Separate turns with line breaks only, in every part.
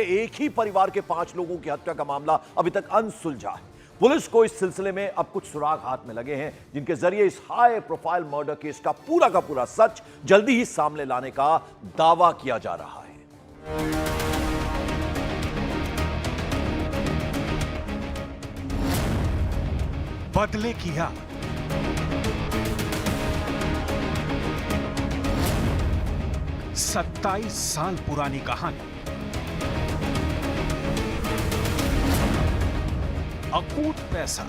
है एक ही परिवार के 5 लोगों की हत्या का मामला अभी तक अनसुलझा है। पुलिस को इस सिलसिले में अब कुछ सुराग हाथ में लगे हैं, जिनके जरिए इस हाई प्रोफाइल मर्डर केस का पूरा सच जल्दी ही सामने लाने का दावा किया जा रहा है।
बदले किया 27 साल पुरानी कहानी, अकूत पैसा,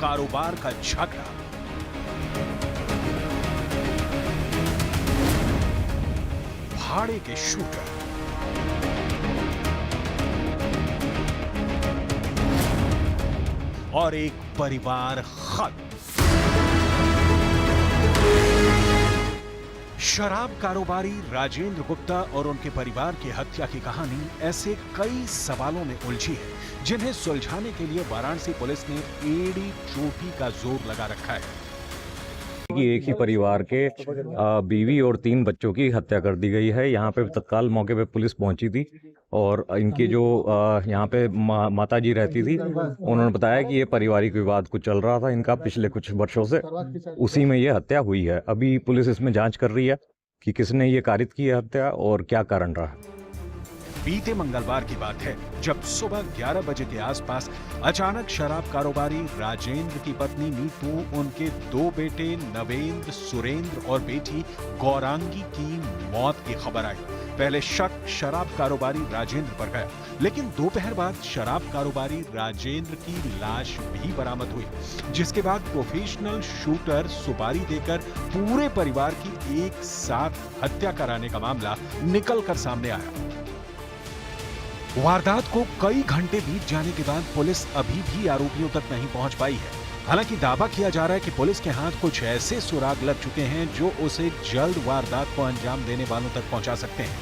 कारोबार का झगड़ा, भाड़े के शूटर, और एक परिवार खत्म। शराब कारोबारी राजेंद्र गुप्ता और उनके परिवार की हत्या की कहानी ऐसे कई सवालों में उलझी है जिन्हें सुलझाने के लिए वाराणसी पुलिस ने एड़ी चोटी का जोर लगा रखा है
कि एक ही परिवार के बीवी और 3 बच्चों की हत्या कर दी गई है। यहाँ पे तत्काल मौके पे पुलिस पहुंची थी और इनकी जो यहाँ पे माता जी रहती थी, उन्होंने बताया कि ये पारिवारिक विवाद कुछ चल रहा था इनका पिछले कुछ वर्षों से, उसी में ये हत्या हुई है। अभी पुलिस इसमें जांच कर रही है कि किसने ये कारित की है हत्या और क्या कारण रहा।
बीते मंगलवार की बात है जब सुबह 11 बजे के आसपास अचानक शराब कारोबारी राजेंद्र की पत्नी नीतू, उनके 2 बेटे नवेंद्र, सुरेंद्र और बेटी गौरांगी की मौत की खबर आई। पहले शक शराब कारोबारी राजेंद्र पर गया, लेकिन दोपहर बाद शराब कारोबारी राजेंद्र की लाश भी बरामद हुई, जिसके बाद प्रोफेशनल शूटर सुपारी देकर पूरे परिवार की एक साथ हत्या कराने का मामला निकलकर सामने आया। वारदात को कई घंटे बीत जाने के बाद पुलिस अभी भी आरोपियों तक नहीं पहुंच पाई है। हालांकि दावा किया जा रहा है कि पुलिस के हाथ कुछ ऐसे सुराग लग चुके हैं जो उसे जल्द वारदात को अंजाम देने वालों तक पहुंचा सकते हैं।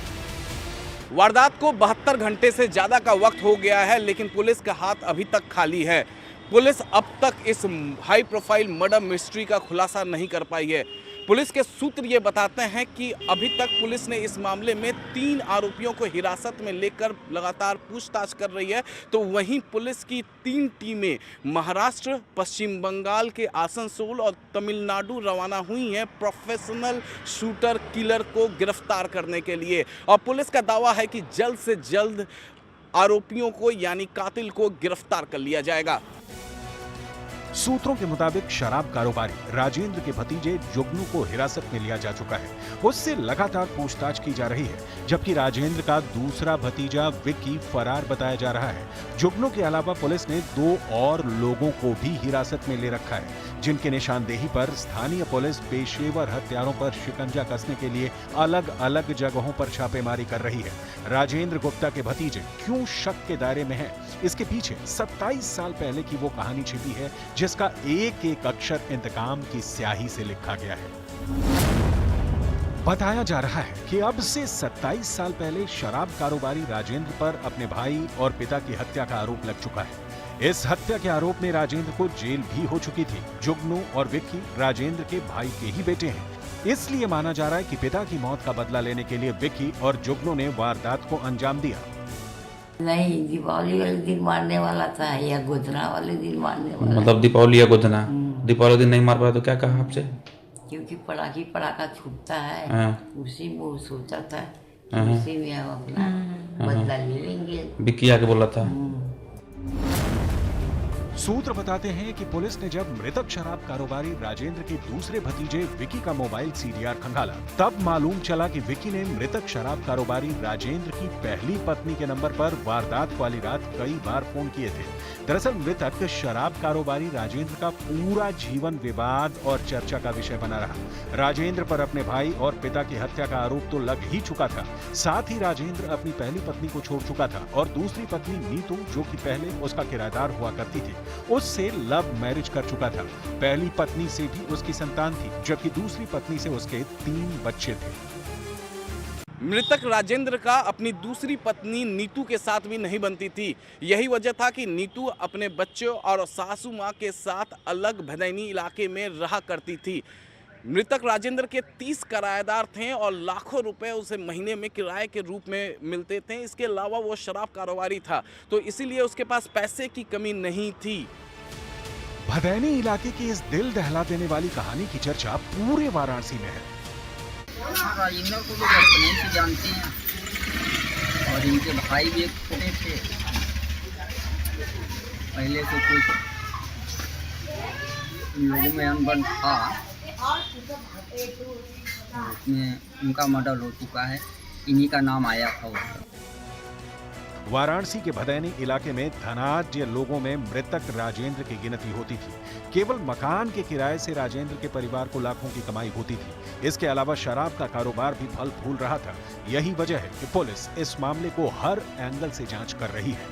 वारदात को 72 घंटे से ज्यादा का वक्त हो गया है, लेकिन पुलिस का हाथ अभी तक खाली है। पुलिस अब तक इस हाई प्रोफाइल मर्डर मिस्ट्री का खुलासा नहीं कर पाई है। पुलिस के सूत्र ये बताते हैं कि अभी तक पुलिस ने इस मामले में 3 आरोपियों को हिरासत में लेकर लगातार पूछताछ कर रही है, तो वहीं पुलिस की 3 टीमें महाराष्ट्र, पश्चिम बंगाल के आसनसोल और तमिलनाडु रवाना हुई हैं प्रोफेशनल शूटर किलर को गिरफ्तार करने के लिए। और पुलिस का दावा है कि जल्द से जल्द आरोपियों को यानी कातिल को गिरफ्तार कर लिया जाएगा।
सूत्रों के मुताबिक शराब कारोबारी राजेंद्र के भतीजे जुगनू को हिरासत में लिया जा चुका है। उससे लगातार पूछताछ की जा रही है, जबकि राजेंद्र का दूसरा भतीजा विक्की फरार बताया जा रहा है। जुगनू के अलावा पुलिस ने 2 और लोगों को भी हिरासत में ले रखा है, जिनके निशानदेही पर स्थानीय पुलिस पेशेवर हत्यारों पर शिकंजा कसने के लिए अलग अलग जगहों पर छापेमारी कर रही है। राजेंद्र गुप्ता के भतीजे क्यों शक के दायरे में हैं? इसके पीछे 27 साल पहले की वो कहानी छिपी है जिसका एक एक अक्षर इंतकाम की स्याही से लिखा गया है। बताया जा रहा है कि अब से 27 साल पहले शराब कारोबारी राजेंद्र पर अपने भाई और पिता की हत्या का आरोप लग चुका है। इस हत्या के आरोप में राजेंद्र को जेल भी हो चुकी थी। जुगनू और विक्की राजेंद्र के भाई के ही बेटे हैं, इसलिए माना जा रहा है कि पिता की मौत का बदला लेने के लिए विक्की और जुगनू ने वारदात को अंजाम दिया।
नहीं, दीपावली वाले दिन मारने वाला था या गोधना वाले दिन मारने वाला।
मतलब दीपावली या गोधना? दीपावली दिन नहीं मार पाया तो क्या कहा आपसे?
क्योंकि पटाखा छूटता है, उसी में वो सोचा था, उसी में हम अपना बदला ले लेंगे।
विक्की आके बोला था।
सूत्र बताते हैं कि पुलिस ने जब मृतक शराब कारोबारी राजेंद्र के दूसरे भतीजे विकी का मोबाइल सीडीआर खंगाला, तब मालूम चला कि विकी ने मृतक शराब कारोबारी राजेंद्र की पहली पत्नी के नंबर पर वारदात वाली रात कई बार फोन किए थे। दरअसल मृतक शराब कारोबारी राजेंद्र का पूरा जीवन विवाद और चर्चा का विषय बना रहा। राजेंद्र पर अपने भाई और पिता की हत्या का आरोप तो लग ही चुका था, साथ ही राजेंद्र अपनी पहली पत्नी को छोड़ चुका था और दूसरी पत्नी नीतू, जो कि पहले उसका किराएदार हुआ करती थी, उससे लव मैरिज कर चुका था। पहली पत्नी से भी उसकी संतान थी, जबकि दूसरी पत्नी से उसके 3 बच्चे थे।
मृतक राजेंद्र का अपनी दूसरी पत्नी नीतू के साथ भी नहीं बनती थी। यही वजह था कि नीतू अपने बच्चों और सासू माँ के साथ अलग भदैनी इलाके में रहा करती थी। मृतक राजेंद्र के 30 किराएदार थे और लाखों रुपए उसे महीने में किराए के रूप में मिलते थे। इसके अलावा वो शराब कारोबारी था, तो इसीलिए उसके पास पैसे की कमी नहीं थी।
भदैनी इलाके की इस दिल दहला देने वाली कहानी की चर्चा पूरे वाराणसी में है।
राजेंद्र को लोग अपने से जानते हैं और इनके भाई भी एक छोटे थे, पहले से कुछ इन लोगों में अनबन था, उसमें उनका मर्डर हो चुका है, इन्हीं का नाम आया था उसमें।
वाराणसी के भदैनी इलाके में धनाढ्य लोगों में मृतक राजेंद्र की गिनती होती थी। केवल मकान के किराए से राजेंद्र के परिवार को लाखों की कमाई होती थी। इसके अलावा शराब का कारोबार भी फल फूल रहा था। यही वजह है कि पुलिस इस मामले को हर एंगल से जांच कर रही है।